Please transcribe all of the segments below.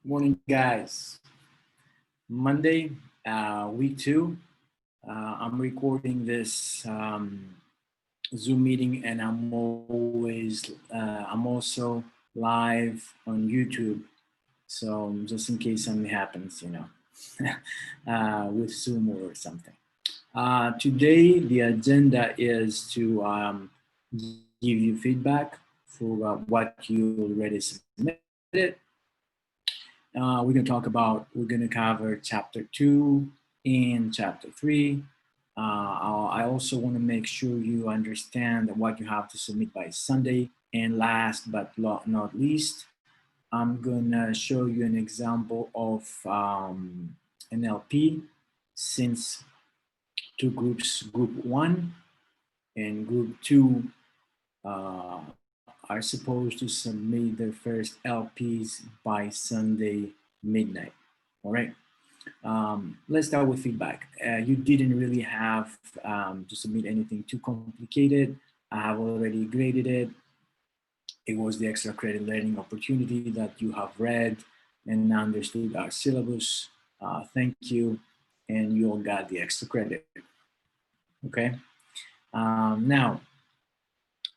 Morning, guys. Monday, week 2. I'm recording this Zoom meeting, and I'm also live on YouTube. So just in case something happens, with Zoom or something. Today, the agenda is to give you feedback for what you already submitted. We're going to cover chapter 2 and chapter 3. I also want to make sure you understand what you have to submit by Sunday. And last but not least, I'm going to show you an example of an LP since two groups, group 1 and group 2 are supposed to submit their first LPs by Sunday midnight. All right. Let's start with feedback. You didn't really have to submit anything too complicated. I have already graded it. It was the extra credit learning opportunity that you have read and understood our syllabus. Thank you. And you all got the extra credit. Okay. Now,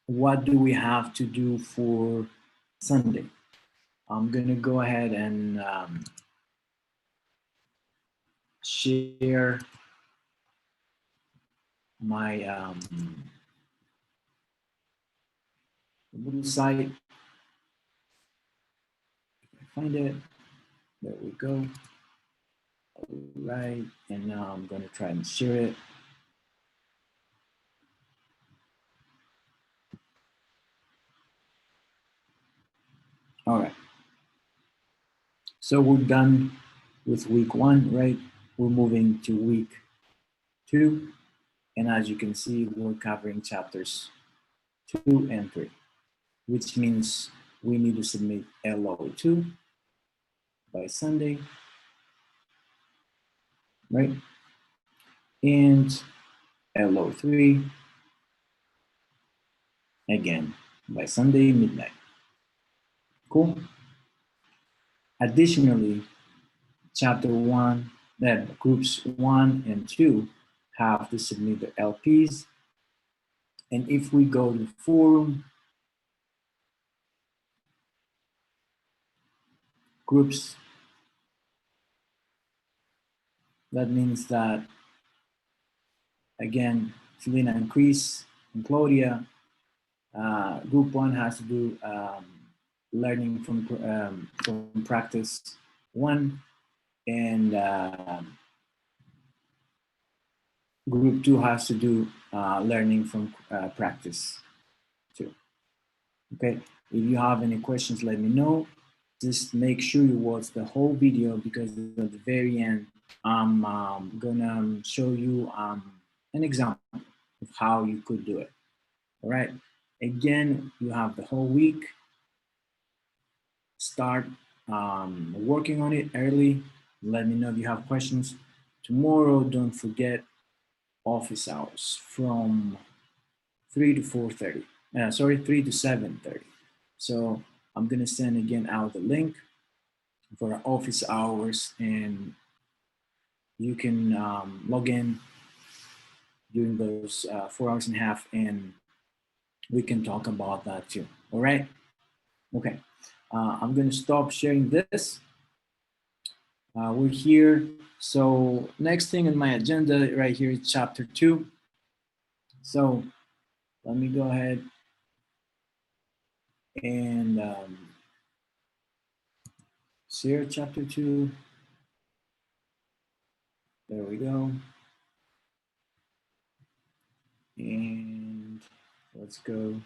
what do we have to do for Sunday? I'm gonna go ahead and share my little site. If I find it, there we go. All right, and now I'm gonna try and share it. All right. So we're done with week 1, right? We're moving to week 2. And as you can see, we're covering chapters 2 and 3, which means we need to submit LO2 by Sunday, right? And LO3 again by Sunday midnight. Cool. Additionally, chapter 1, groups 1 and 2 have to submit their LPs. And if we go to the forum, groups, that means that, again, Selena and Chris and Claudia, group 1 has to do learning from practice 1, and group 2 has to do learning from practice 2. Okay, if you have any questions, let me know. Just make sure you watch the whole video, because at the very end, I'm gonna show you an example of how you could do it. All right, again, you have the whole week. Start working on it early. Let me know if you have questions. Tomorrow, don't forget office hours from 3 to 4:30. 3 to 7:30. So I'm gonna send again out the link for our office hours, and you can log in during those 4 hours and a half, and we can talk about that too. All right. Okay. I'm gonna stop sharing this. We're here. So next thing in my agenda right here is chapter 2. So let me go ahead and share chapter 2. There we go. And let's go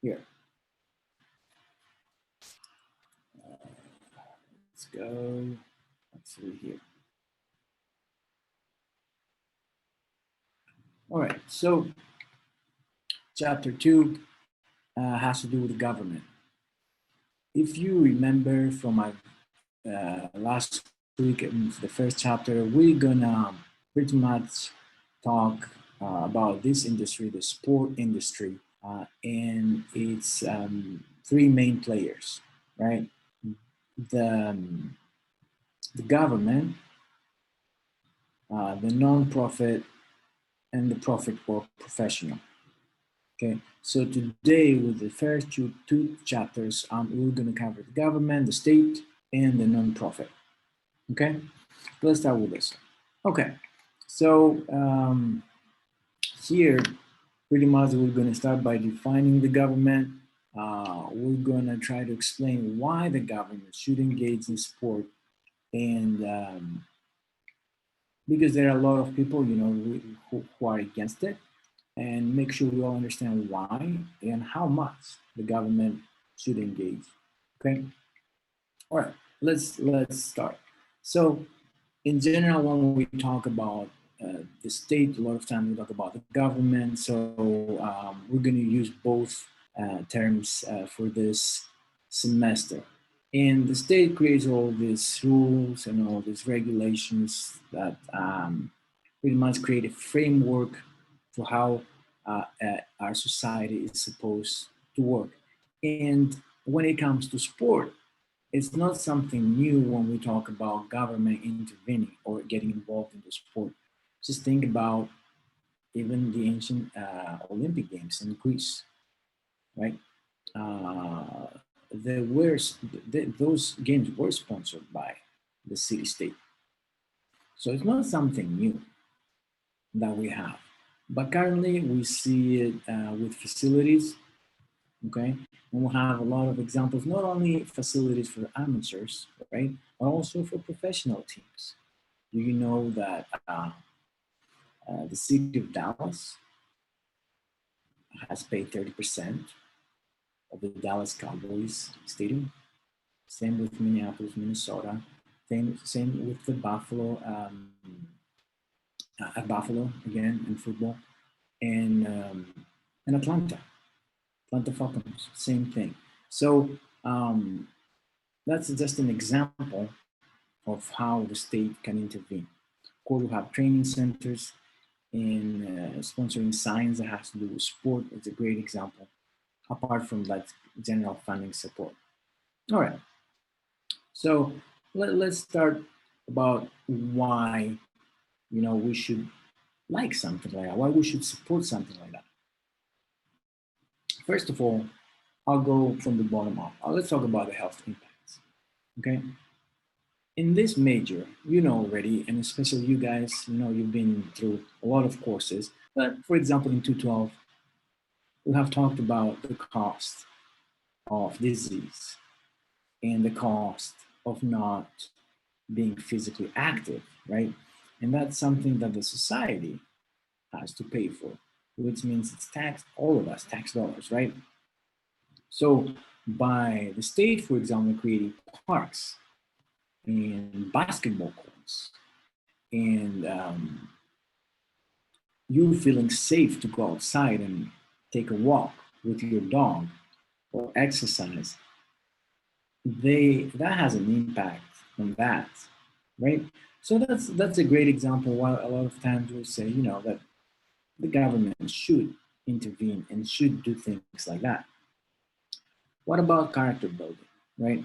here. Let's go. Let's see here. All right, so chapter 2 has to do with government. If you remember from my last week in the first chapter, we're gonna pretty much talk about this industry, the sport industry, and its 3 main players, right? the, the government, the non-profit, and the profit or professional. Okay, so today with the first two chapters, we're going to cover the government, the state, and the non-profit. Okay, let's start with this. Okay, so here, pretty much we're going to start by defining the government. We're going to try to explain why the government should engage in sport, and because there are a lot of people, you know, who are against it, and make sure we all understand why and how much the government should engage. Okay. All right. Let's start. So, in general, when we talk about the state, a lot of times we talk about the government. So we're going to use both terms for this semester. And the state creates all these rules and all these regulations that pretty much create a framework for how our society is supposed to work. And when it comes to sport, it's not something new when we talk about government intervening or getting involved in the sport. Just think about even the ancient Olympic Games in Greece, right? Uh, those games were sponsored by the city state. So it's not something new that we have. But currently we see it with facilities, okay? And we'll have a lot of examples, not only facilities for amateurs, right? But also for professional teams. Do you know that the city of Dallas has paid 30% of the Dallas Cowboys stadium? Same with Minneapolis, Minnesota. Same with the Buffalo, at Buffalo again in football, and Atlanta Falcons, same thing. So that's just an example of how the state can intervene. Of course, we have training centers and sponsoring signs that has to do with sport. It's a great example, apart from that general funding support. All right, so let's start about why we should like something like that, why we should support something like that. First of all, I'll go from the bottom up. Let's talk about the health impacts. Okay, in this major, you know already, and especially you guys, you've been through a lot of courses. But for example, in 212, we have talked about the cost of disease and the cost of not being physically active, right? And that's something that the society has to pay for, which means it's tax, all of us, tax dollars, right? So by the state, for example, creating parks and basketball courts and you feeling safe to go outside and take a walk with your dog or exercise, that has an impact on that, right? So that's a great example why a lot of times we say, that the government should intervene and should do things like that. What about character building, right?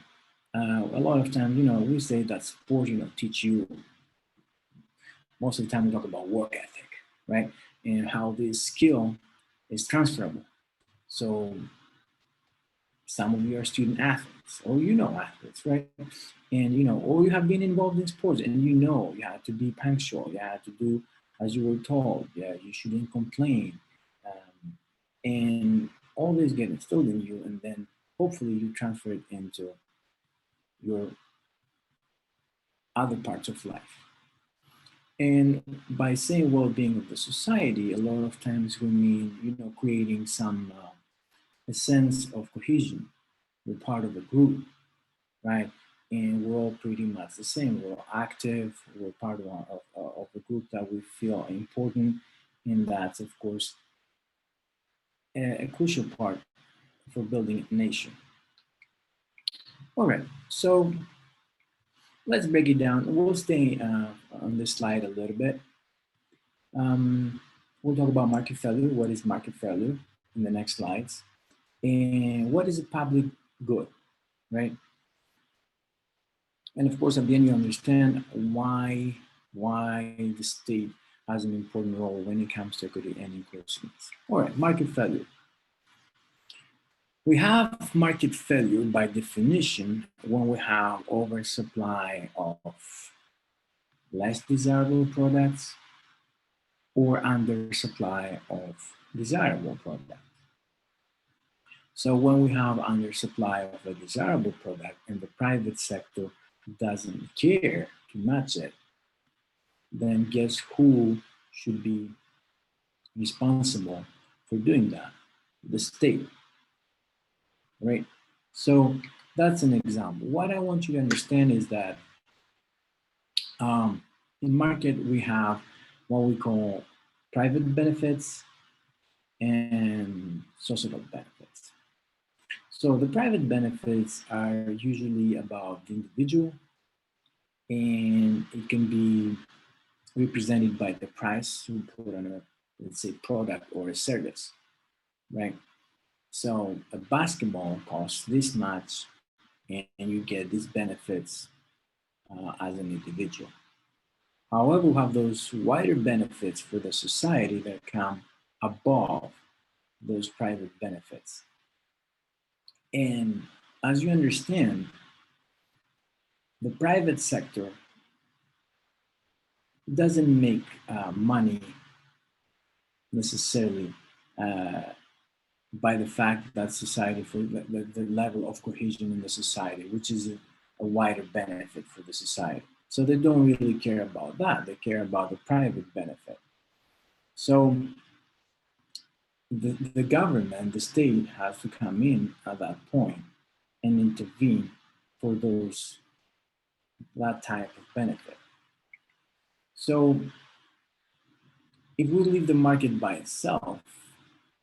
A lot of times, we say that sport, teach you. Most of the time, we talk about work ethic, right? And how this skill is transferable. So some of you are student athletes, or athletes, right? And or you have been involved in sports, and you have to be punctual. You have to do as you were told. Yeah, you shouldn't complain, and all this get instilled in you, and then hopefully you transfer it into your other parts of life. And by saying well-being of the society, a lot of times we mean, creating some a sense of cohesion. We're part of a group, right? And we're all pretty much the same. We're all active. We're part of a group that we feel important, and that's of course a crucial part for building a nation. All right, so let's break it down. We'll stay on this slide a little bit. We'll talk about market failure. What is market failure in the next slides? And what is a public good, right? And of course, at the end, you understand why the state has an important role when it comes to equity and inclusiveness. All right, market failure. We have market failure by definition when we have oversupply of less desirable products or undersupply of desirable products. So when we have undersupply of a desirable product and the private sector doesn't care to match it, then guess who should be responsible for doing that? The state, right? So that's an example. What I want you to understand is that in market we have what we call private benefits and social benefits. So the private benefits are usually about the individual, and it can be represented by the price you put on a, let's say, product or a service, right? So a basketball costs this much, and you get these benefits as an individual. However, we have those wider benefits for the society that come above those private benefits. And as you understand, the private sector doesn't make money necessarily uh, by the fact that society, for the level of cohesion in the society, which is a wider benefit for the society. So they don't really care about that. They care about the private benefit. So the government, the state has to come in at that point and intervene for that type of benefit. So if we leave the market by itself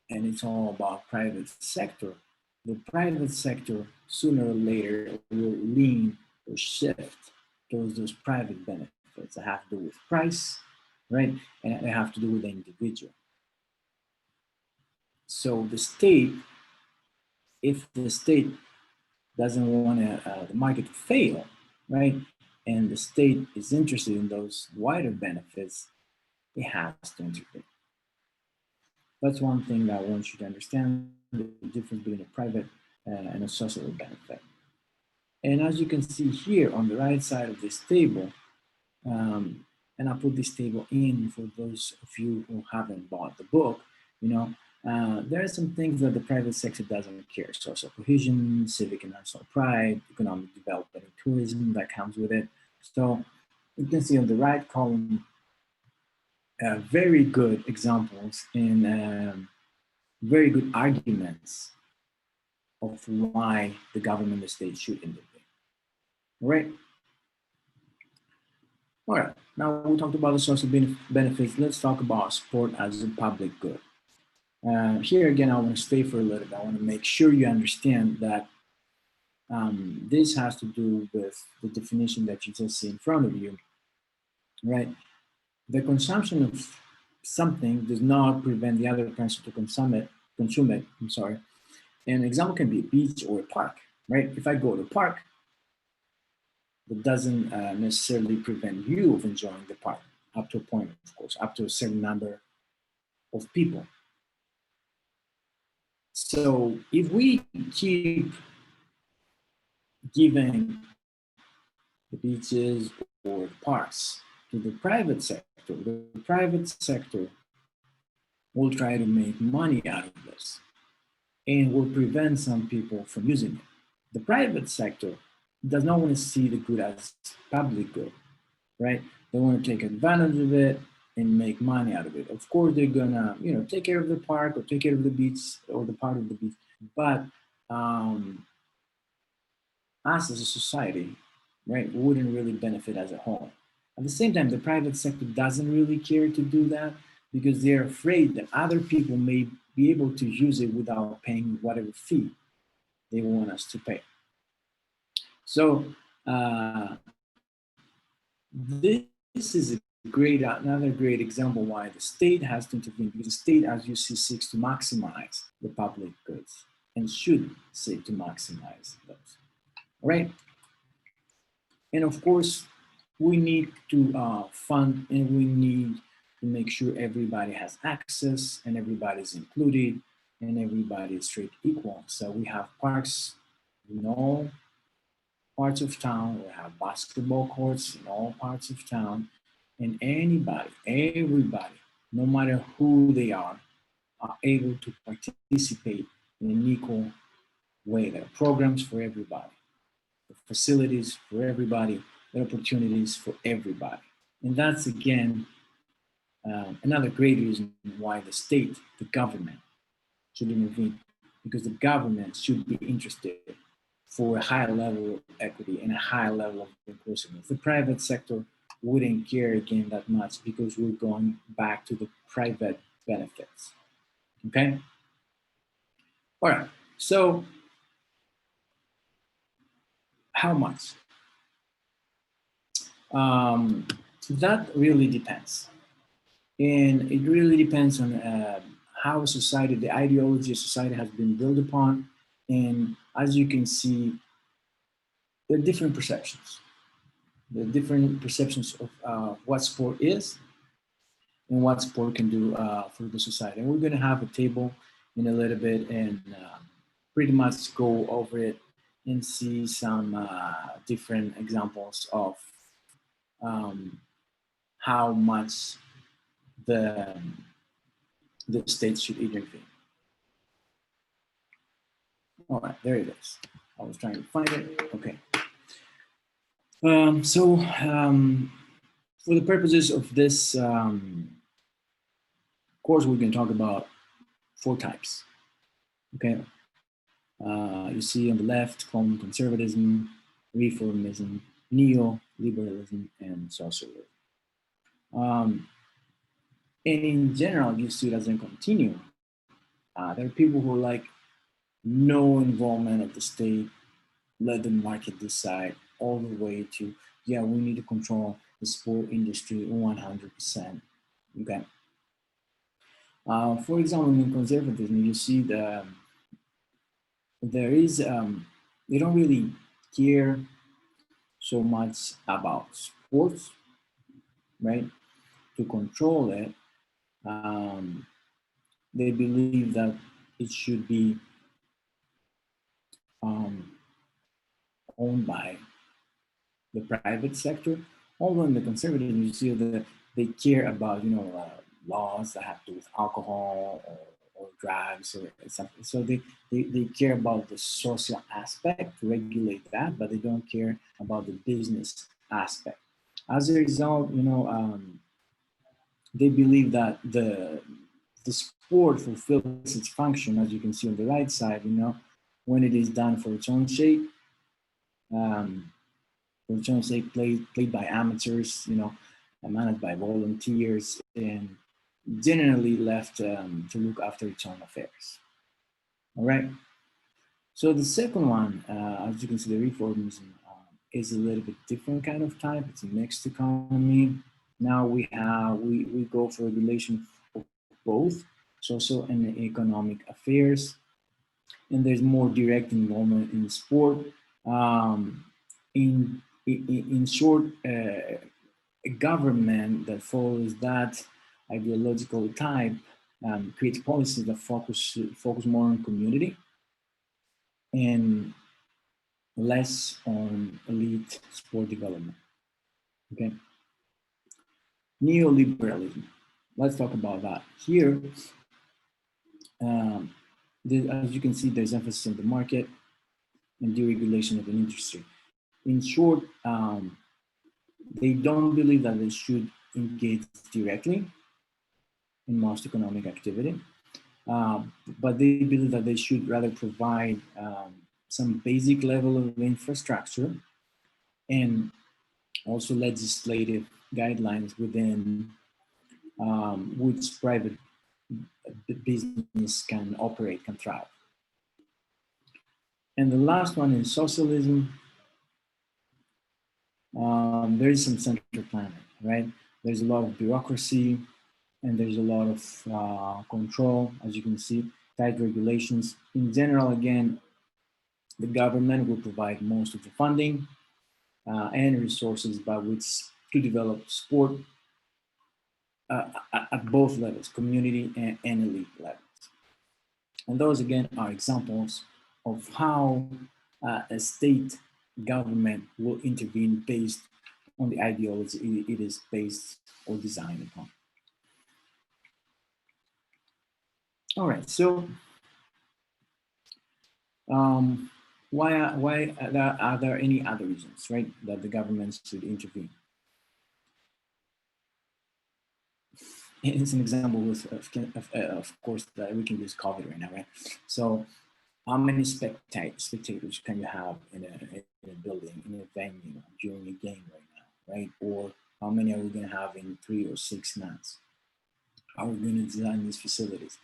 and it's all about private sector, the private sector sooner or later will lean or shift towards those private benefits that have to do with price, right? And they have to do with the individual. So the state, if the state doesn't want the market to fail, right? And the state is interested in those wider benefits, it has to intervene. That's one thing that I want you to understand, the difference between a private and a social benefit. And as you can see here on the right side of this table, and I put this table in for those of you who haven't bought the book, you know, there are some things that the private sector doesn't care. Social cohesion, civic and national pride, economic development and tourism that comes with it. So you can see on the right column, very good examples and very good arguments of why the government and the state should intervene. All right. All right. Now we talked about the social benefits. Let's talk about sport as a public good. Here again, I want to stay for a little bit. I want to make sure you understand that this has to do with the definition that you just see in front of you, right? The consumption of something does not prevent the other person to consume it. I'm sorry. An example can be a beach or a park, right? If I go to a park, that doesn't necessarily prevent you of enjoying the park, up to a point, of course, up to a certain number of people. So if we keep giving the beaches or the parks to the private sector will try to make money out of this and will prevent some people from using it. The private sector does not want to see the good as public good, right? They want to take advantage of it and make money out of it. Of course, they're gonna, take care of the park or take care of the beach or the part of the beach. But us as a society, right, wouldn't really benefit as a whole. At the same time, the private sector doesn't really care to do that because they're afraid that other people may be able to use it without paying whatever fee they want us to pay. So this is another great example why the state has to intervene, because the state, as you see, seeks to maximize the public goods and should seek to maximize those. All right. And of course, we need to fund, and we need to make sure everybody has access and everybody's included and everybody is treated equal. So we have parks in all parts of town, we have basketball courts in all parts of town, and anybody, everybody, no matter who they are able to participate in an equal way. There are programs for everybody, facilities for everybody, opportunities for everybody. And that's again another great reason why the state, the government, should intervene, because the government should be interested for a high level of equity and a high level of inclusiveness. The private sector wouldn't care again that much because we're going back to the private benefits. Okay? All right. So, how much? Um, that really depends. And it really depends on how society, the ideology of society has been built upon. And as you can see, there are different perceptions. There are different perceptions of what sport is and what sport can do for the society. And we're going to have a table in a little bit and pretty much go over it and see some different examples of um, how much the, the state should intervene. All right, there it is. I was trying to find it. Okay. For the purposes of this course, we're going to talk about 4 types. Okay. You see on the left, conservatism, reformism, neoliberalism, and socialism. And in general, you see it as a continuum. There are people who are like no involvement of the state, let the market decide, all the way to, yeah, we need to control the sport industry 100%. Okay. For example, in conservatism, you see there is, they don't really care so much about sports, right? To control it, they believe that it should be owned by the private sector. Although in the conservative, you see that they care about, laws that have to do with alcohol or drugs or something. So they care about the social aspect to regulate that, but they don't care about the business aspect. As a result, they believe that the sport fulfills its function, as you can see on the right side, when it is done for its own sake, played by amateurs, managed by volunteers, and generally left to look after its own affairs. All right. So the second one, as you can see, the reformism is a little bit different kind of type. It's a mixed economy. Now we go for regulation of both social and economic affairs, and there's more direct involvement in sport. In short, a government that follows that ideological type creates policies that focus more on community and less on elite sport development. Okay. Neoliberalism. Let's talk about that. Here, as you can see, there's emphasis on the market and deregulation of an industry. In short, they don't believe that they should engage directly in most economic activity, but they believe that they should rather provide some basic level of infrastructure and also legislative guidelines within which private business can operate, can thrive. And the last one is socialism. There is some central planning, right? There's a lot of bureaucracy and there's a lot of control, as you can see, tight regulations. In general, again, the government will provide most of the funding. and resources by which to develop sport at both levels, community and elite levels. And those again are examples of how a state government will intervene based on the ideology it is based or designed upon. All right, so why are there any other reasons, right, that the government should intervene? It's an example of course, that we can use COVID right now, right? So how many spectators can you have in a building, in a venue during a game right now, right? Or how many are we going to have in 3 or 6 months? How are we going to design these facilities?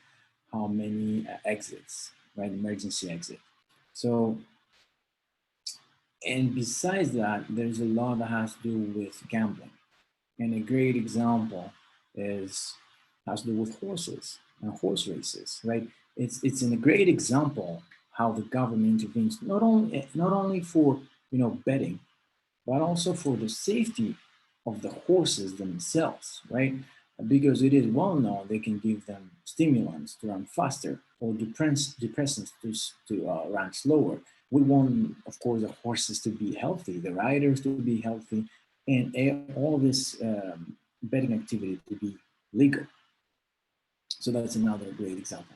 How many exits, right? Emergency exit. So, and besides that, there's a lot that has to do with gambling. And a great example is has to do with horses and horse races, right? It's a great example how the government intervenes not only for betting, but also for the safety of the horses themselves, right? Because it is well known they can give them stimulants to run faster or depressants to run slower. We want, of course, the horses to be healthy, the riders to be healthy, and all this betting activity to be legal. So that's another great example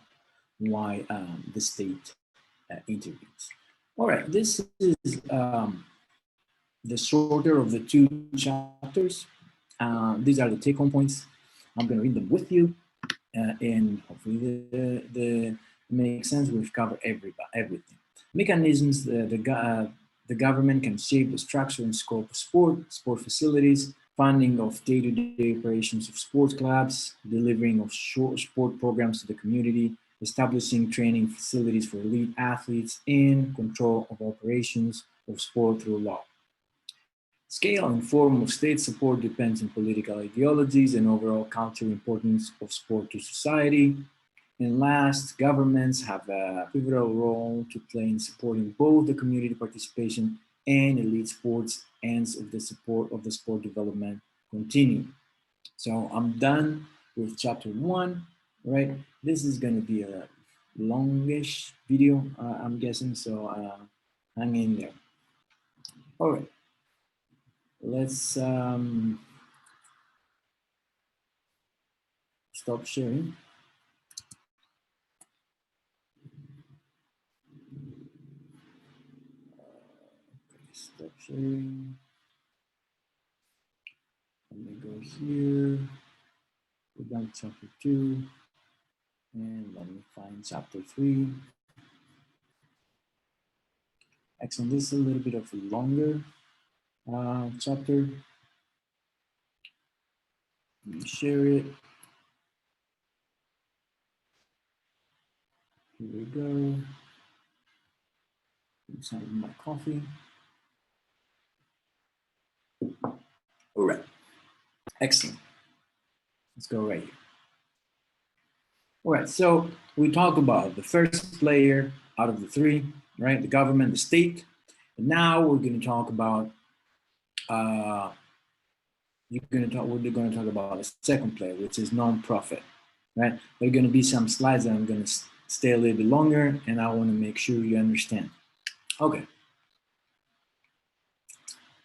why the state intervenes. All right, this is the shorter of the two chapters. These are the take-home points. I'm going to read them with you, and hopefully the makes sense. We've covered everything. Mechanisms: the government can shape the structure and scope of sport facilities, funding of day-to-day operations of sports clubs, delivering of short sport programs to the community, establishing training facilities for elite athletes, and control of operations of sport through law. Scale and form of state support depends on political ideologies and overall cultural importance of sport to society. And last, governments have a pivotal role to play in supporting both the community participation and elite sports ends of the support of the sport development continue. So I'm done with chapter 1, right? This is going to be a longish video, I'm guessing, so hang in there. All right. Let's stop sharing. Stop sharing. Let me go here. Go down to chapter 2. And let me find chapter 3. Excellent. This is a little bit of a longer chapter. Let me share it. Here we go. Some of my coffee. All right. Excellent. Let's go right here. All right. So we talked about the first player out of the 3, right? The government, the state. And now we're going to talk about we're going to talk about a second player, which is non-profit, right? There are going to be some slides that I'm going to stay a little bit longer, and I want to make sure you understand. Okay.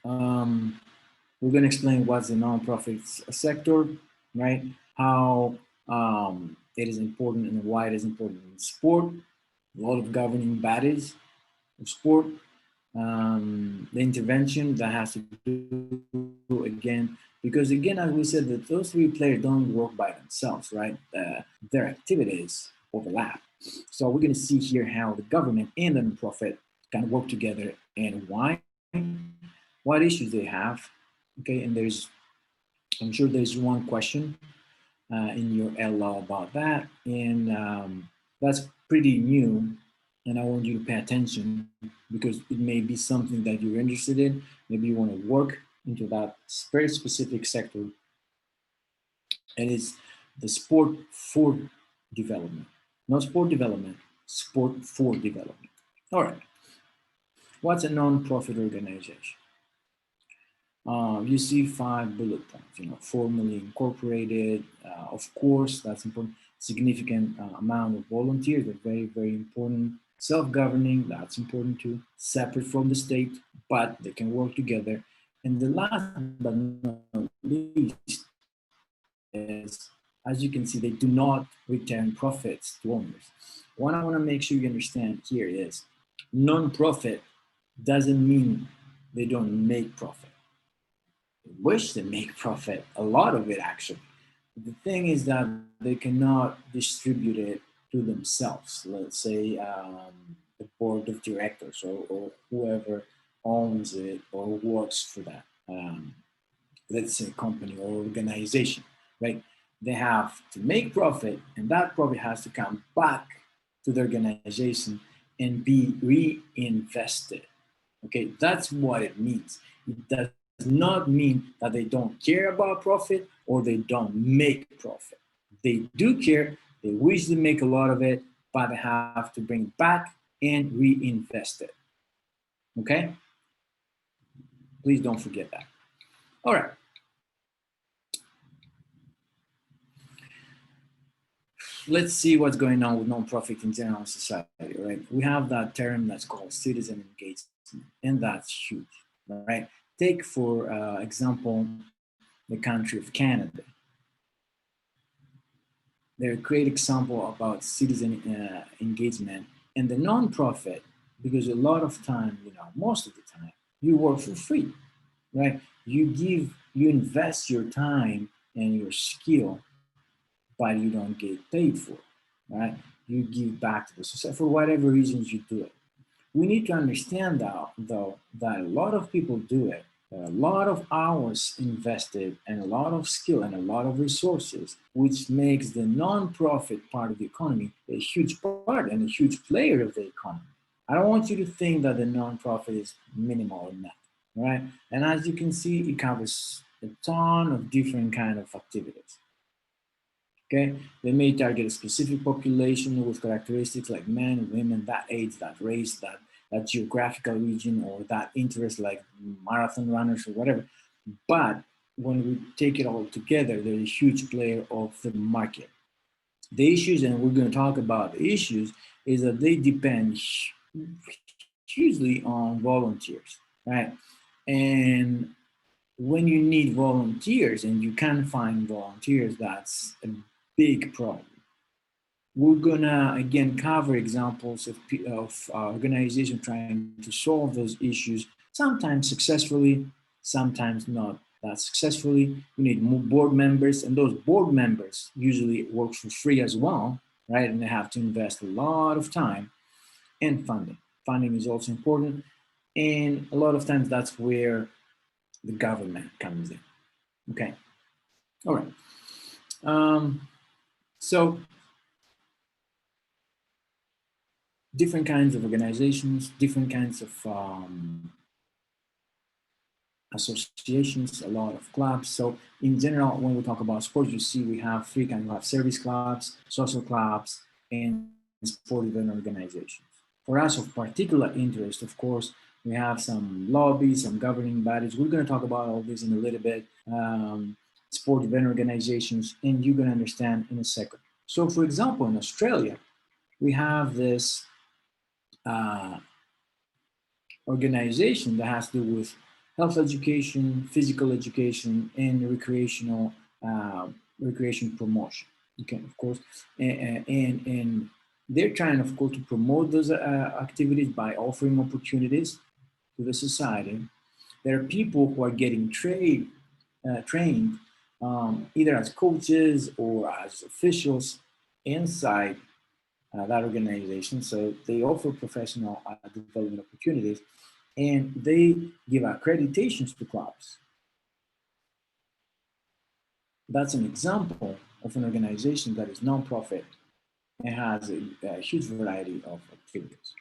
We're going to explain what's the non-profit sector, right? How it is important and why it is important in sport, a lot of governing bodies of sport, the intervention that has to do again, because again, as we said, that those 3 players don't work by themselves, right? Their activities overlap. So we're going to see here how the government and the nonprofit can work together and why, what issues they have. Okay, and I'm sure there's one question in your LL about that, and that's pretty new, and I want you to pay attention because it may be something that you're interested in. Maybe you want to work into that very specific sector, and it's the sport for development, not sport development, sport for development. All right, what's a non-profit organization? You see 5 bullet points, formally incorporated, of course, that's important, significant amount of volunteers, they're very, very important. Self-governing, that's important too, separate from the state, but they can work together. And the last but not least is, as you can see, they do not return profits to owners. What I want to make sure you understand here is non-profit doesn't mean they don't make profit. They wish they make profit, a lot of it actually. The thing is that they cannot distribute it to themselves. Let's say the board of directors or whoever owns it or works for that. Let's say company or organization, right? They have to make profit, and that profit has to come back to the organization and be reinvested. Okay, that's what it means. It does not mean that they don't care about profit or they don't make profit. They do care, they wish to make a lot of it, but they have to bring it back and reinvest it. Okay? Please don't forget that. All right. Let's see what's going on with nonprofit in general society, right? We have that term that's called citizen engagement, and that's huge, right? Take, for example, the country of Canada. They're a great example about citizen engagement and the nonprofit, because a lot of time, most of the time, you work for free, right? You invest your time and your skill, but you don't get paid for it, right? You give back to the society for whatever reasons you do it. We need to understand that, though, that a lot of people do it, a lot of hours invested, and a lot of skill and a lot of resources, which makes the non-profit part of the economy a huge part and a huge player of the economy. I don't want you to think that the non-profit is minimal or not, right? And as you can see, it covers a ton of different kind of activities. Okay, they may target a specific population with characteristics like men, women, that age, that race, that geographical region, or that interest like marathon runners or whatever. But when we take it all together, they're a huge player of the market. The issues, and we're going to talk about the issues, is that they depend hugely on volunteers, right? And when you need volunteers and you can't find volunteers, that's a big problem. We're gonna again cover examples of organizations trying to solve those issues, sometimes successfully, sometimes not that successfully. You need more board members, and those board members usually work for free as well, right? And they have to invest a lot of time and funding. Funding is also important, and a lot of times that's where the government comes in. Okay, all right. So different kinds of organizations, different kinds of associations, a lot of clubs. So in general, when we talk about sports, you see we have three kinds. We have service clubs, social clubs, and sport event organizations. For us of particular interest, of course, we have some lobbies, some governing bodies. We're going to talk about all this in a little bit. Sport event organizations, and you're going to understand in a second. So for example, in Australia, we have this organization that has to do with health education, physical education, and recreation promotion. Okay, of course, and they're trying, of course, to promote those activities by offering opportunities to the society. There are people who are getting trained either as coaches or as officials inside that organization. So they offer professional development opportunities, and they give accreditations to clubs. That's an example of an organization that is nonprofit and has a huge variety of activities.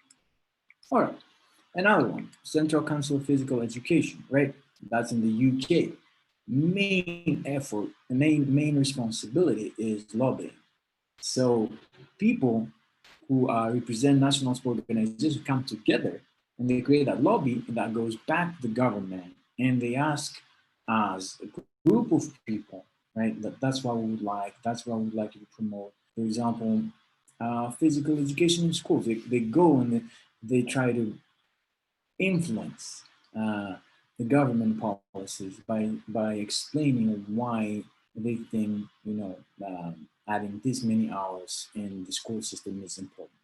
All right, another one, Central Council of Physical Education, right? That's in the UK. Main effort, the main responsibility is lobbying. So people who represent national sport organizations come together and they create that lobby that goes back to the government, and they ask as a group of people, right? That's what we would like. That's what we would like to promote. For example, physical education in schools. They go and they try to influence uh, the government policies by explaining why they think adding this many hours in the school system is important.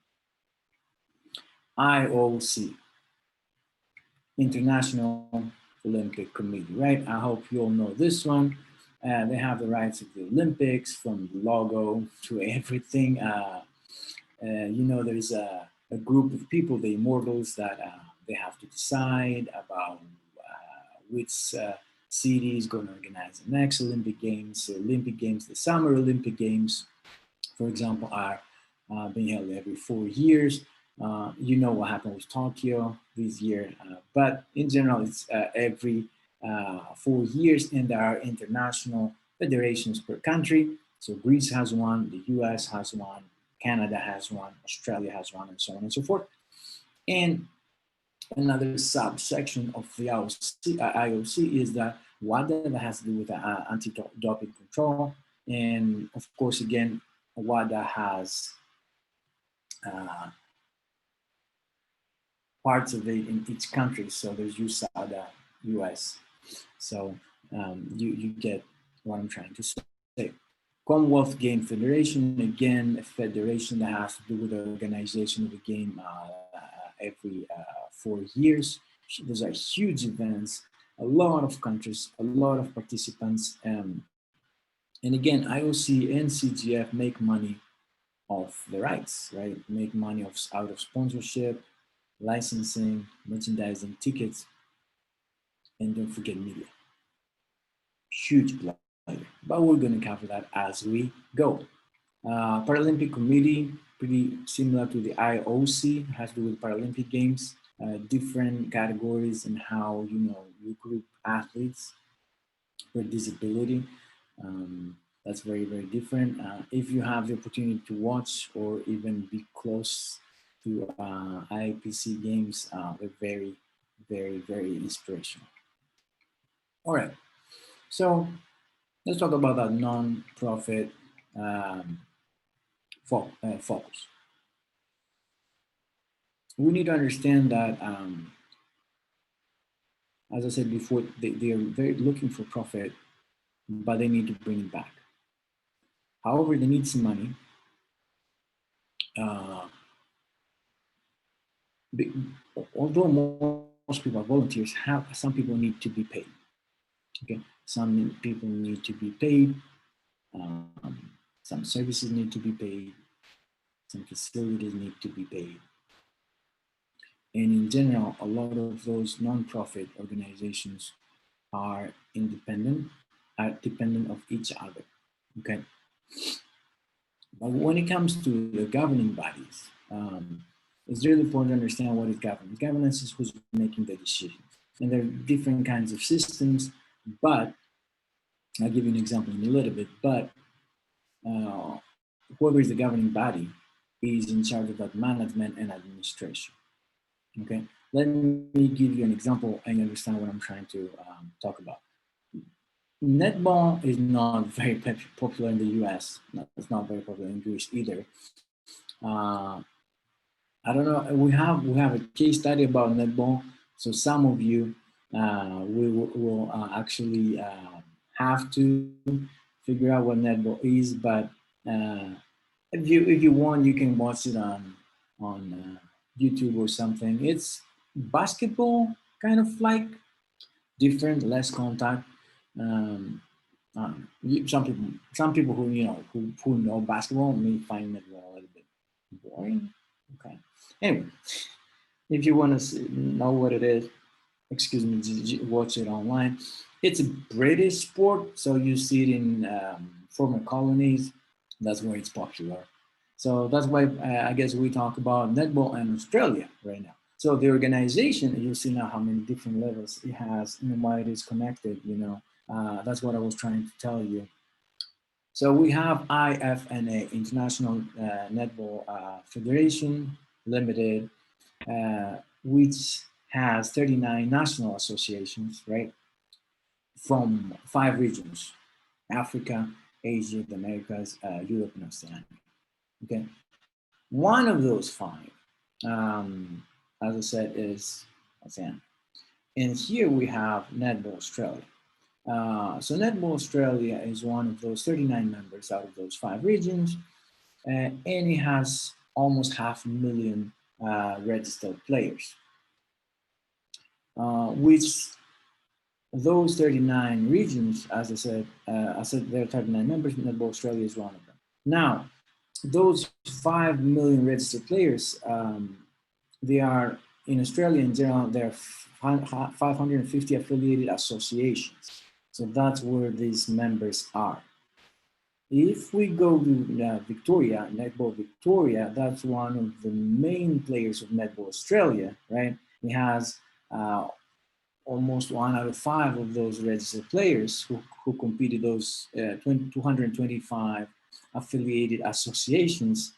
IOC, International Olympic Committee, right? I hope you all know this one. They have the rights of the Olympics, from the logo to everything. There's a group of people, the immortals, that they have to decide about which city is going to organize the next Olympic Games. The Olympic Games, the Summer Olympic Games, for example, are being held every 4 years. You know what happened with Tokyo this year, but in general, it's every 4 years, and there are international federations per country. So Greece has one, the US has one, Canada has one, Australia has one, and so on and so forth. And another subsection of the IOC is that WADA, that has to do with anti-doping control, and of course, again, WADA has uh, parts of it in each country. So there's USADA, US. So you get what I'm trying to say. Commonwealth Game Federation, again, a federation that has to do with the organization of the game every 4 years. Those are huge events, a lot of countries, a lot of participants. And again, IOC and CGF make money off the rights, right? Make money out of sponsorship, licensing, merchandising, tickets, and don't forget media. Huge player. But we're going to cover that as we go. Paralympic Committee, pretty similar to the IOC, has to do with Paralympic Games, different categories and how you group athletes per disability. That's very, very different. If you have the opportunity to watch or even be close to IPC games, they're very, very, very inspirational. All right, so let's talk about that non-profit focus. We need to understand that, as I said before, they are very looking for profit, but they need to bring it back. However, they need some money. Uh, Although most people are volunteers, some people need to be paid. Okay, some people need to be paid. Some services need to be paid. Some facilities need to be paid. And in general, a lot of those non-profit organizations are independent, are dependent of each other. Okay. But when it comes to the governing bodies, it's really important to understand what is governance. Governance is who's making the decisions. And there are different kinds of systems, but I'll give you an example in a little bit, but whoever is the governing body is in charge of that management and administration. Okay, let me give you an example and you understand what I'm trying to talk about. Netball is not very popular in the US. It's not very popular in Greece either. Uh, I don't know. We have a case study about netball. So some of you will actually have to figure out what netball is. But if you want, you can watch it on YouTube or something. It's basketball, kind of like different, less contact. Um, some people who know basketball may find netball a little bit boring. Okay. Anyway, if you want to know what it is, excuse me, watch it online. It's a British sport, so you see it in former colonies. That's where it's popular. So that's why I guess we talk about netball in Australia right now. So the organization, you'll see now how many different levels it has and why it is connected. That's what I was trying to tell you. So we have IFNA, International Netball Federation Limited, which has 39 national associations, right? from 5 regions: Africa, Asia, the Americas, Europe, and Oceania. Okay, one of those 5, as I said, is Oceania. And here we have Netball Australia. So Netball Australia is one of those 39 members out of those 5 regions, and it has almost 500,000 registered players, which those 39 regions, as I said there are 39 members, Netball Australia is one of them. Now, those 5 million registered players, they are, in Australia in general, there are 550 affiliated associations. So that's where these members are. If we go to Victoria, Netball Victoria, that's one of the main players of Netball Australia, right? It has almost 1 out of 5 of those registered players who competed those 225 affiliated associations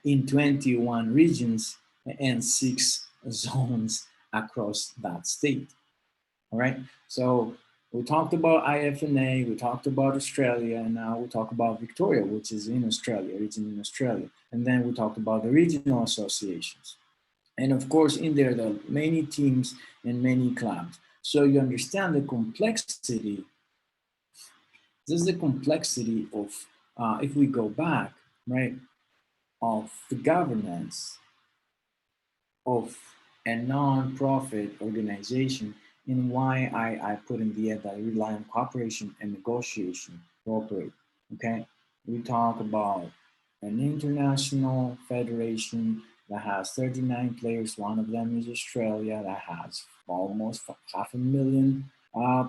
in 21 regions and 6 zones across that state. All right. So we talked about IFNA, we talked about Australia, and now we talk about Victoria, which is in Australia, region in Australia. And then we talked about the regional associations. And of course, in there are many teams and many clubs. So you understand the complexity. This is the complexity of, if we go back, right, of the governance of a non-profit organization, and why I put in the end that I rely on cooperation and negotiation to operate. Okay, we talk about an international federation that has 39 players. One of them is Australia, that has almost 500,000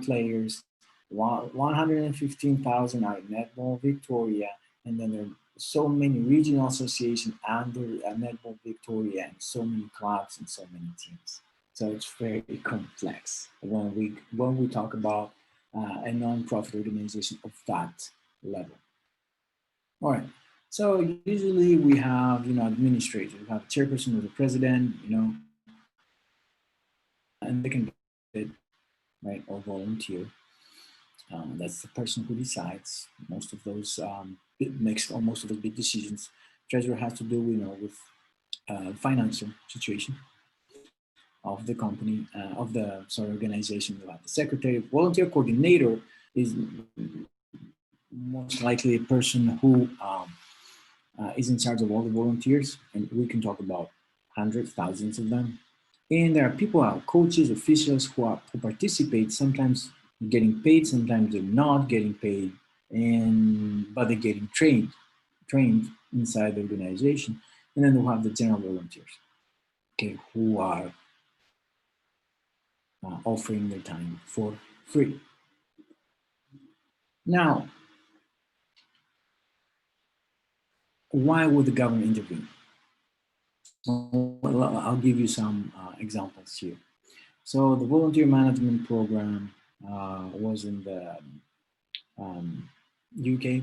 players. 115,000 are in Netball Victoria, and then there are so many regional associations under Netball Victoria, and so many clubs and so many teams. So it's very complex when we talk about a non-profit organization of that level. All right. So usually we have, administrators. We have a chairperson or the president, and they can be, right, or volunteer. That's the person who decides most of those, makes most of the big decisions. Treasurer has to do, with financial situation of the company, of the organization. You have the secretary. Volunteer coordinator is most likely a person who is in charge of all the volunteers, and we can talk about hundreds, thousands of them. And there are people, coaches, officials who participate, sometimes getting paid, sometimes they're not getting paid, but they're getting trained inside the organization. And then we'll have the general volunteers, okay, who are offering their time for free. Now, why would the government intervene? Well, I'll give you some examples here. So the volunteer management program was in the UK,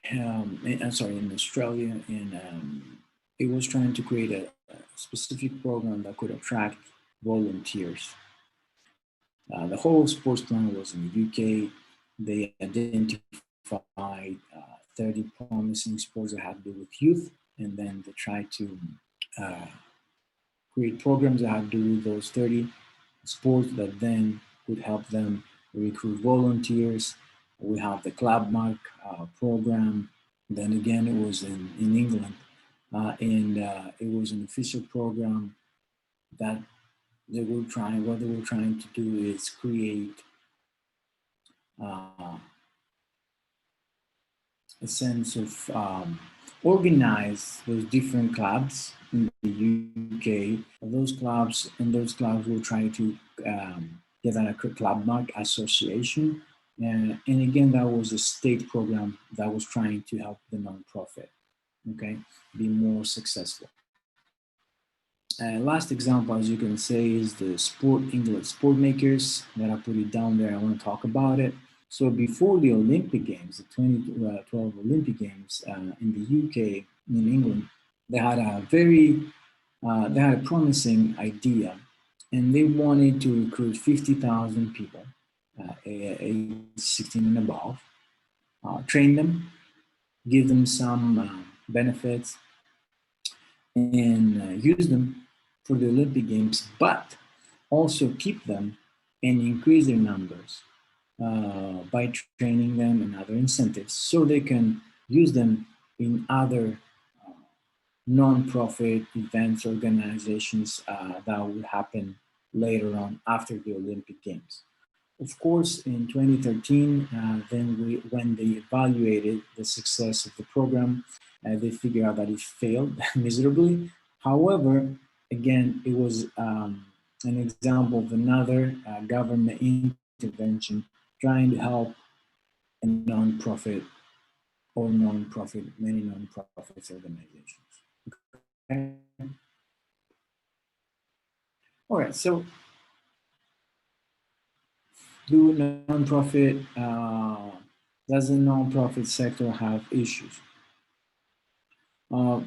in Australia, and it was trying to create a specific program that could attract volunteers. The whole sports plan was in the UK. They identified 30 promising sports that had to do with youth, and then they tried to create programs that had to do with those 30 sports that then would help them recruit volunteers. We have the Club Mark program. Then again, it was in England, and it was an official program that what they were trying to do is create a sense of organize those different clubs in the UK. Those clubs will try to get a Club Mark association. And again, that was a state program that was trying to help the nonprofit, okay, be more successful. Last example, as you can say, is the England Sport Makers, that I put it down there. I want to talk about it. So before the Olympic Games, the 2012 Olympic Games in the UK, in England, they had a promising idea and they wanted to recruit 50,000 people, age 16 and above, train them, give them some benefits, and use them for the Olympic Games, but also keep them and increase their numbers by training them and other incentives so they can use them in other non-profit events, organizations that will happen later on after the Olympic Games. Of course, in 2013, when they evaluated the success of the program, they figured out that it failed miserably. However, again, it was an example of another government intervention trying to help a non-profit or many non-profit organizations. Okay? All right, so do non-profit, does the non-profit sector have issues?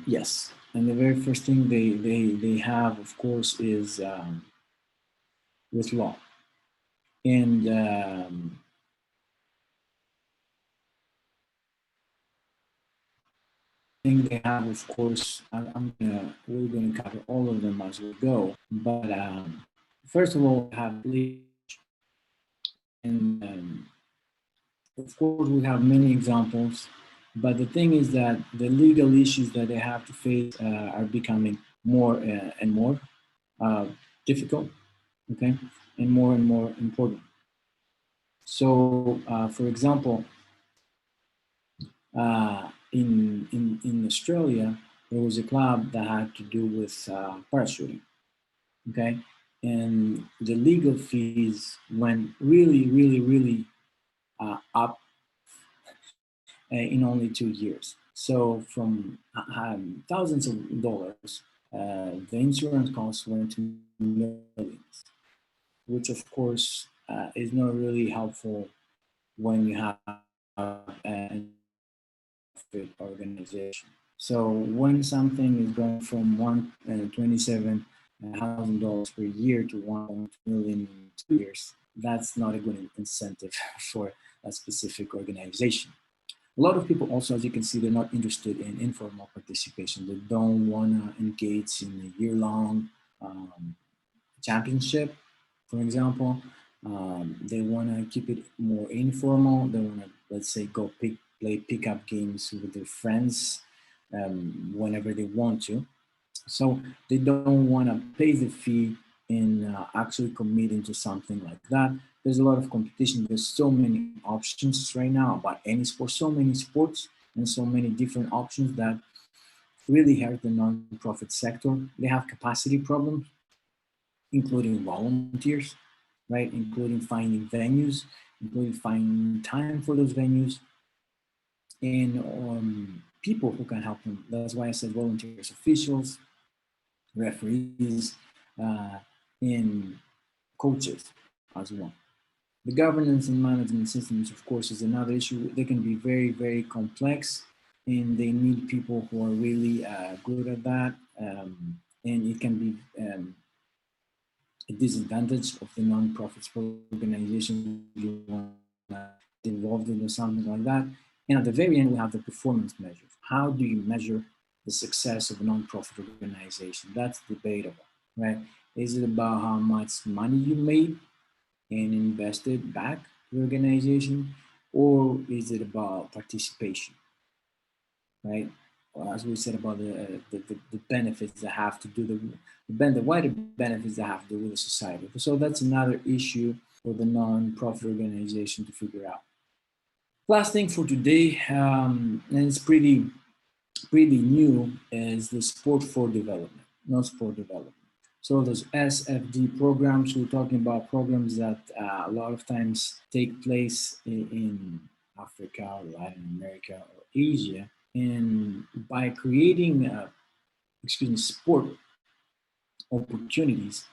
Yes, and the very first thing they have, of course, is with law. And thing they have, of course, we're gonna cover all of them as we go. But first of all, we have and of course, we have many examples, but the thing is that the legal issues that they have to face are becoming more and more uh, difficult, okay, and more important. So, for example, in Australia, there was a club that had to do with parachuting, okay, and the legal fees went really up in only 2 years. So from thousands of dollars, the insurance costs went to millions, which of course is not really helpful when you have a organization. So when something is going from $127,000 per year to 1.2 million in 2 years, that's not a good incentive for a specific organization. A lot of people also, as you can see, they're not interested in informal participation. They don't want to engage in a year-long championship, for example. They want to keep it more informal. They want to, let's say, play pickup games with their friends whenever they want to. So they don't want to pay the fee and actually commit into something like that. There's a lot of competition. There's so many options right now about any sport, so many sports and so many different options that really hurt the non-profit sector. They have capacity problems, including volunteers, right? Including finding venues, including finding time for those venues, and people who can help them. That's why I said volunteers, officials, referees, uh, and coaches as well. The governance and management systems, of course, is another issue. They can be very complex, and they need people who are really good at that. And it can be a disadvantage of the non-profit organization you want to get involved in or something like that. And at the very end, we have the performance measures. How do you measure the success of a non-profit organization? That's debatable, right? Is it about how much money you made and invested back to the organization, or is it about participation, right? Well, as we said about the benefits that have to do the wider benefits that have to do with the society. So that's another issue for the non-profit organization to figure out. Last thing for today, and it's pretty new, is the sport for development, not sport development. So those SFD programs, we're talking about programs that a lot of times take place in Africa, Latin America, or Asia. And by creating, sport opportunities,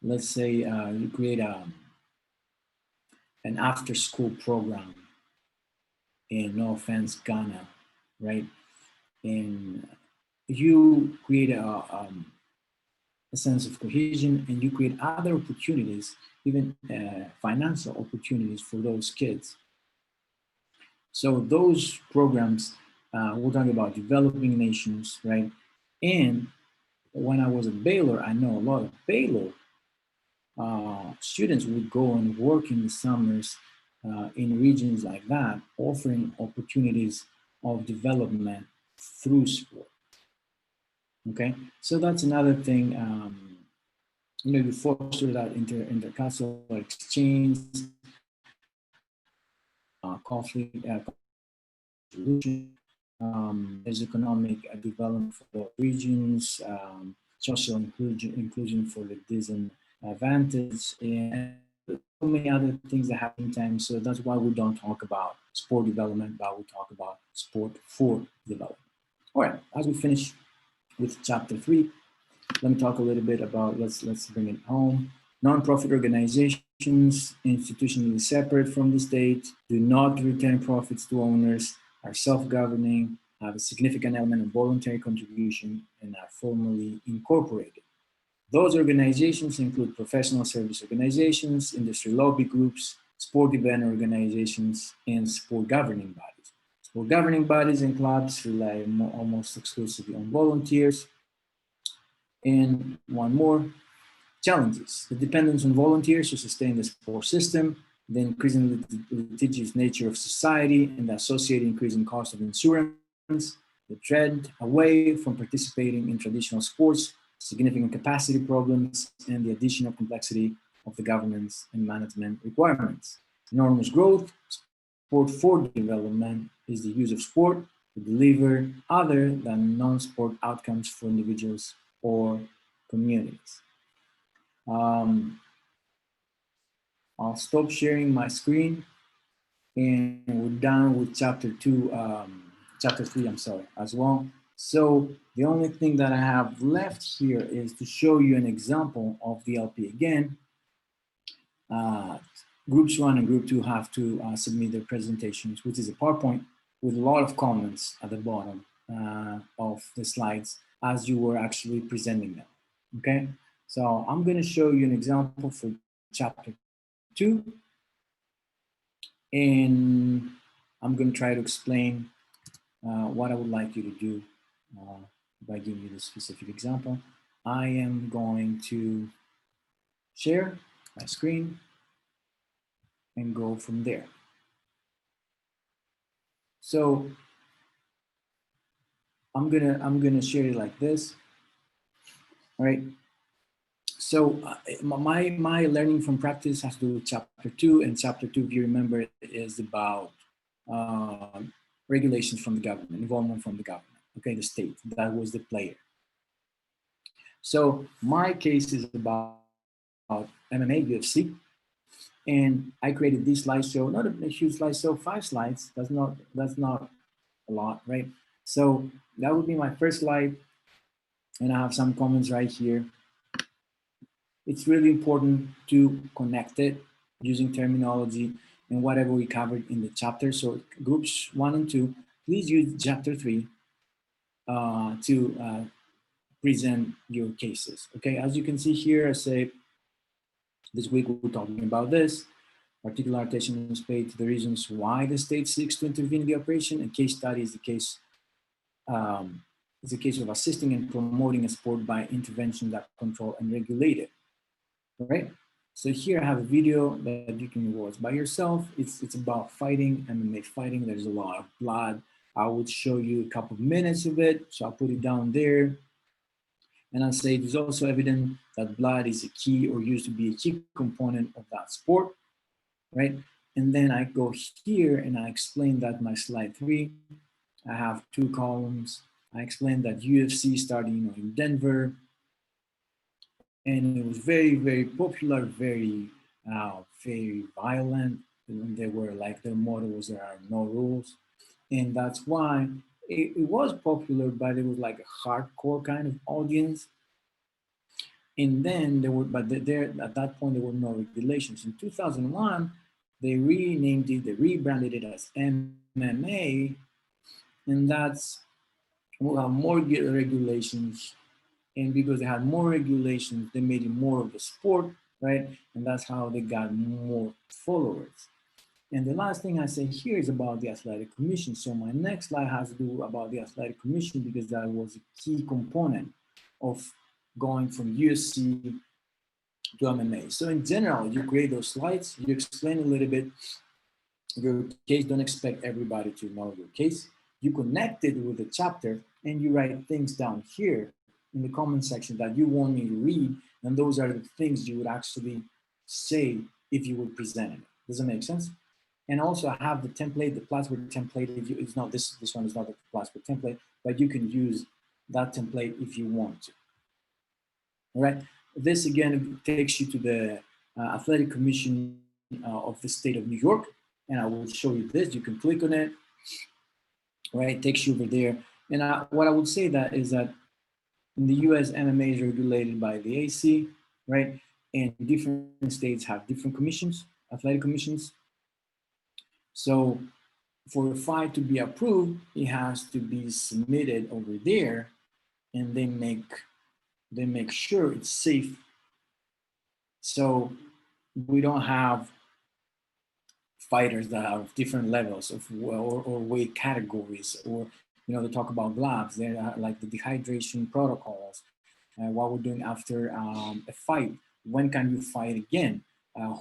let's say you create an after-school program in, no offense, Ghana, right? And you create a sense of cohesion, and you create other opportunities, even financial opportunities for those kids. So those programs, we're talking about developing nations, right? And when I was at Baylor, I know a lot of Baylor students would go and work in the summers in regions like that, offering opportunities of development through sport. Okay, so that's another thing. You foster that intercultural exchange, conflict resolution. There's economic development for the regions, social inclusion for the disadvantaged, and so many other things that happen sometimes. So that's why we don't talk about sport development, but we talk about sport for development. All right, as we finish with chapter 3, let me talk a little bit about, let's bring it home. Nonprofit organizations, institutionally separate from the state, do not return profits to owners, are self-governing, have a significant element of voluntary contribution, and are formally incorporated. Those organizations include professional service organizations, industry lobby groups, sport event organizations, and sport governing bodies. Sport governing bodies and clubs rely almost exclusively on volunteers. And one more, challenges: the dependence on volunteers to sustain the sport system, the increasing litigious nature of society, and the associated increasing cost of insurance, the trend away from participating in traditional sports, significant capacity problems, and the additional complexity of the governance and management requirements. Enormous growth. Sport for development is the use of sport to deliver other than non-sport outcomes for individuals or communities. I'll stop sharing my screen, and we're done with chapter 2, chapter 3, I'm sorry, as well. So the only thing that I have left here is to show you an example of the LP again. Groups 1 and group 2 have to submit their presentations, which is a PowerPoint with a lot of comments at the bottom of the slides as you were actually presenting them, okay? So I'm gonna show you an example for chapter 2, and I'm gonna try to explain what I would like you to do by giving you this specific example. I am going to share my screen and go from there. So I'm gonna share it like this. All right. So my learning from practice has to do with chapter 2, and chapter 2, if you remember, is about regulations from the government, involvement from the government. Okay, the state, that was the player. So my case is about MMA, UFC, and I created this slideshow, not a huge slideshow, 5 slides. That's not a lot, right? So that would be my first slide, and I have some comments right here. It's really important to connect it using terminology and whatever we covered in the chapter. So groups 1 and 2, please use chapter 3 to present your cases. Okay, as you can see here, I say this week we're talking about this. Particular attention is paid to the reasons why the state seeks to intervene in the operation. A case study is the case of assisting and promoting a sport by intervention that control and regulate it. Right? So here I have a video that you can watch by yourself. It's about fighting, MMA fighting. There's a lot of blood. I would show you a couple of minutes of it, so I'll put it down there. And I'll say it is also evident that blood is a key or used to be a key component of that sport, right? And then I go here and I explain that my slide 3, I have 2 columns. I explain that UFC started in Denver, and it was very, very popular, very violent. And they were like, their motto was there are no rules. And that's why it was popular, but it was like a hardcore kind of audience. And then there were, but there at that point, there were no regulations. In 2001, they renamed it, they rebranded it as MMA. And that's, we'll have more regulations And because they had more regulations, they made it more of a sport, right? And that's how they got more followers. And the last thing I say here is about the athletic commission. So my next slide has to do about the athletic commission because that was a key component of going from UFC to MMA. So in general, you create those slides, you explain a little bit your case, don't expect everybody to know your case. You connect it with a chapter and you write things down here in the comment section that you want me to read. And those are the things you would actually say if you were presenting it. Does it make sense? And also I have the template, the Plattsburgh template. If you, it's not this one is not the Plattsburgh template, but you can use that template if you want to. All right. This again takes you to the Athletic Commission of the state of New York. And I will show you this. You can click on it, right? It takes you over there. And what I would say that is that in the US, MMA is regulated by the AC, right? And different states have different commissions, athletic commissions. So for a fight to be approved, it has to be submitted over there, and they make sure it's safe. So we don't have fighters that have different levels of or weight categories, or they talk about gloves. They're like the dehydration protocols, what we're doing after a fight. When can you fight again?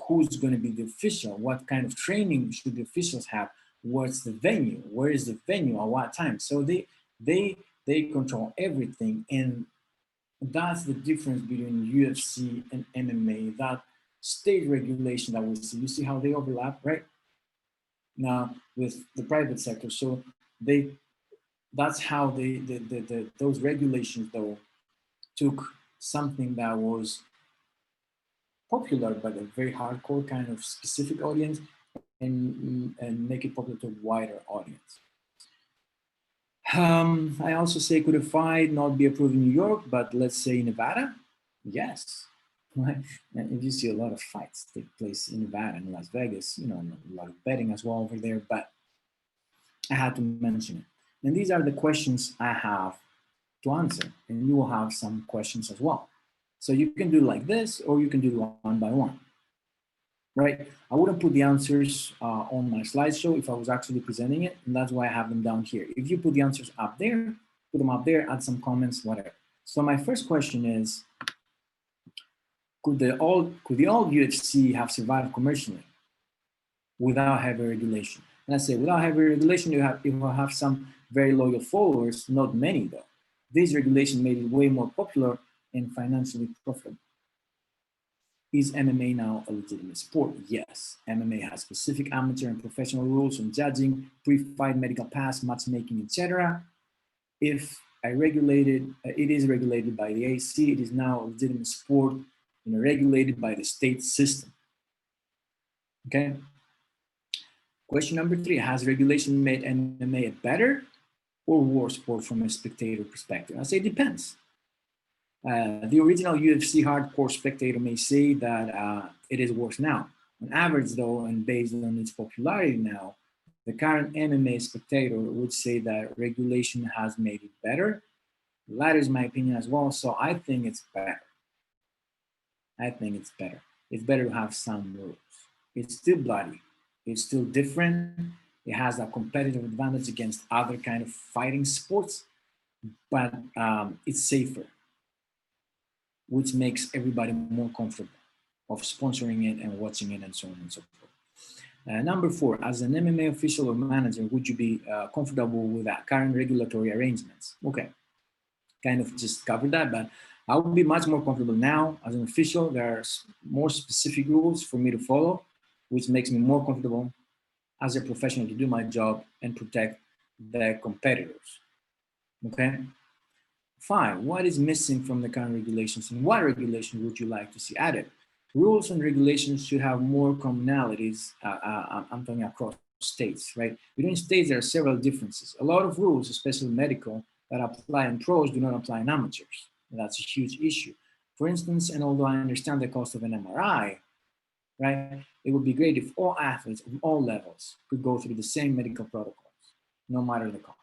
Who's going to be the official? What kind of training should the officials have? What's the venue? Where is the venue? At what time? So they control everything, and that's the difference between UFC and MMA. That state regulation that we see. You see how they overlap, right? Now with the private sector. So that's how those regulations though took something that was popular but a very hardcore kind of specific audience and make it popular to a wider audience. I also say, could a fight not be approved in New York, but let's say Nevada? Yes. Right? And if you see a lot of fights take place in Nevada and Las Vegas, a lot of betting as well over there, but I had to mention it. And these are the questions I have to answer, and you will have some questions as well. So you can do like this, or you can do one by one, right? I wouldn't put the answers on my slideshow if I was actually presenting it, and that's why I have them down here. If you put the answers up there, put them up there, add some comments, whatever. So my first question is, could the old UFC have survived commercially without heavy regulation? And I say without heavy regulation, you will have some very loyal followers, not many though. This regulation made it way more popular and financially profitable. Is MMA now a legitimate sport? Yes. MMA has specific amateur and professional rules on judging, pre-fight medical pass, matchmaking, etc. If it is regulated by the AC, it is now a legitimate sport and regulated by the state system. Okay. Question number 3, has regulation made MMA a better or worse sport from a spectator perspective? I say it depends. The original UFC hardcore spectator may say that it is worse now. On average, though, and based on its popularity now, the current MMA spectator would say that regulation has made it better. The latter is my opinion as well, so I think it's better. I think it's better. It's better to have some rules. It's still bloody. It's still different. It has a competitive advantage against other kind of fighting sports, but it's safer, which makes everybody more comfortable of sponsoring it and watching it and so on and so forth. Number 4, as an MMA official or manager, would you be comfortable with that current regulatory arrangements? Okay, kind of just covered that, but I would be much more comfortable now as an official. There are more specific rules for me to follow, which makes me more comfortable as a professional to do my job and protect the competitors. Okay. 5, what is missing from the current regulations and what regulations would you like to see added? Rules and regulations should have more commonalities. I'm talking across states, right? Between states, there are several differences. A lot of rules, especially medical, that apply in pros do not apply in amateurs. And that's a huge issue. For instance, and although I understand the cost of an MRI, right, it would be great if all athletes of all levels could go through the same medical protocols, no matter the cost.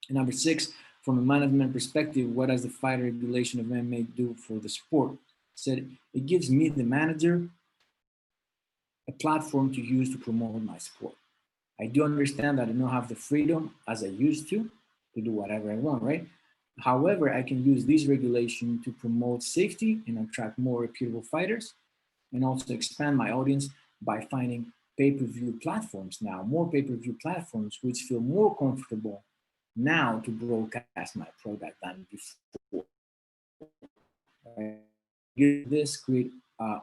And number 6, from a management perspective, what does the fight regulation of MMA do for the sport? Said it gives me, the manager, a platform to use to promote my sport. I do understand that I don't have the freedom as I used to do whatever I want, right? However, I can use this regulation to promote safety and attract more reputable fighters, and also expand my audience by finding pay-per-view platforms now, more pay-per-view platforms which feel more comfortable now to broadcast my product than before. Right? This create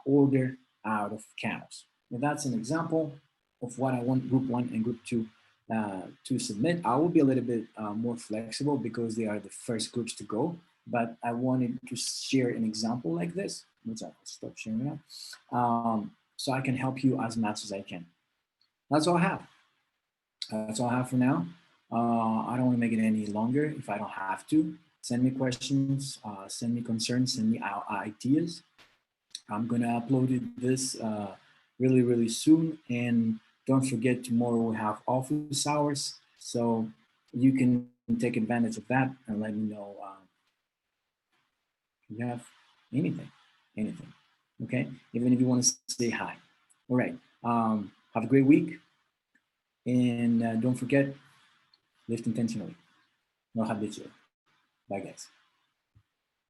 order out of chaos. And that's an example of what I want group one and group two to submit. I will be a little bit more flexible because they are the first groups to go, but I wanted to share an example like this, which I'll stop sharing now, so I can help you as much as I can. That's all I have. That's all I have for now. I don't want to make it any longer if I don't have to. Send me questions, send me concerns, send me ideas. I'm going to upload this really, really soon. And don't forget, tomorrow we have office hours. So you can take advantage of that and let me know if you have anything. Okay? Even if you want to say hi. All right. Have a great week. And don't forget, lift intentionally, no habitually. Bye, guys.